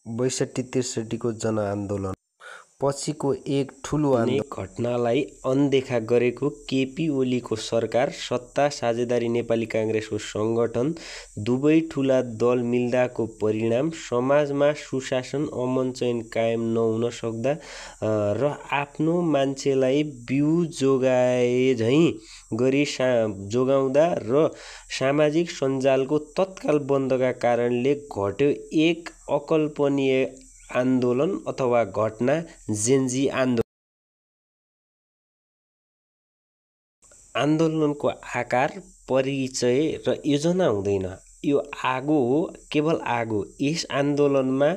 62-63 को जनआन्दोलन पछिको एक ठूलो घटनालाई अनदेखा गरेको केपी ओलीको सरकार, सत्ता साझेदारी नेपाली कांग्रेसको संगठन दुवै ठूला दल मिल्दाको परिणाम समाजमा सुशासन अमन चयन कायम नहुन सक्दा र आफ्नो मान्छेलाई बिउ जोगाए झैं गरी जोगाउँदा र सामाजिक सञ्जालको तत्काल बन्दका कारणले घट्यो एक अकल्पनीय आन्दोलन अथवा घटना जेन्जी आन्दोलन। आन्दोलनको आकार, परिचय र योजना हुँदैन, यो आगो हो, केवल आगो। यस आन्दोलनमा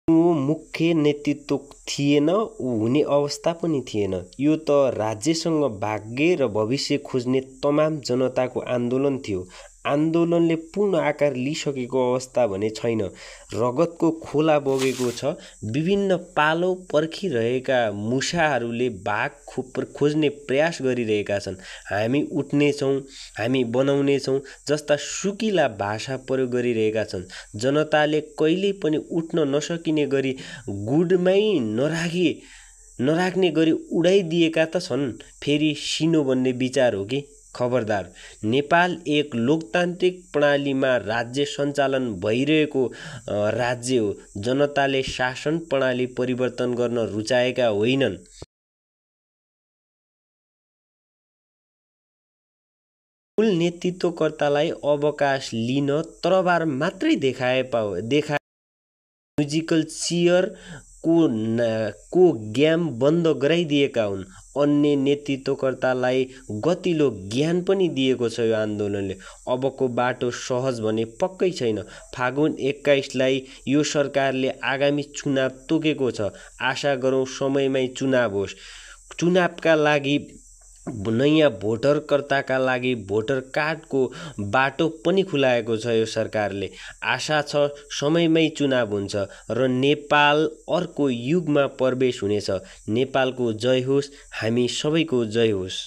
मुख्य नेतृत्व थिएन, हुने अवस्था पनि थिएन। यो त राज्यसँग भाग्य र भविष्य खोज्ने तमाम जनताको आन्दोलन थियो। आन्दोलनले पूर्ण आकार लिइसकेको अवस्था भने छैन। रगतको खोला बगेको छ। विभिन्न पालो पर्खिरहेका मुसाहरूले भाग खोज्ने प्रयास गरिरहेका छन्। हामी उठ्नेछौँ, हामी बनाउनेछौँ जस्ता सुकिला भाषा प्रयोग गरिरहेका छन्। जनताले कहिल्यै पनि उठ्न नसकिने गरी गुडमै नराख्ने गरी उडाइदिएका त छन्। फेरि सिनो भन्ने विचार हो कि? खबरदार! नेपाल एक लोकतान्त्रिक प्रणालीमा राज्य सञ्चालन भइरहेको राज्य हो। जनताले शासन प्रणाली परिवर्तन गर्न रुचाएका होइनन्। मूल नेतृत्वकर्तालाई अवकाश लिन तरबार मात्रै देखाए म्युजिकल चेयर को ज्ञान बन्द गराइदिएका हुन्। अन्य नेतृत्वकर्तालाई गतिलो ज्ञान पनि दिएको छ यो आन्दोलनले। अबको बाटो सहज भने पक्कै छैन। फागुन 21 यो सरकारले आगामी चुनाव तोकेको छ। आशा गरौँ समयमै चुनाव होस्। चुनावका लागि नयाँ भोटरकर्ताका लागि भोटर कार्डको बाटो पनि खुलाएको छ यो सरकारले। आशा छ समयमै चुनाव हुन्छ र नेपाल अर्को युगमा प्रवेश हुनेछ। नेपालको जय होस्, हामी सबैको जय होस्।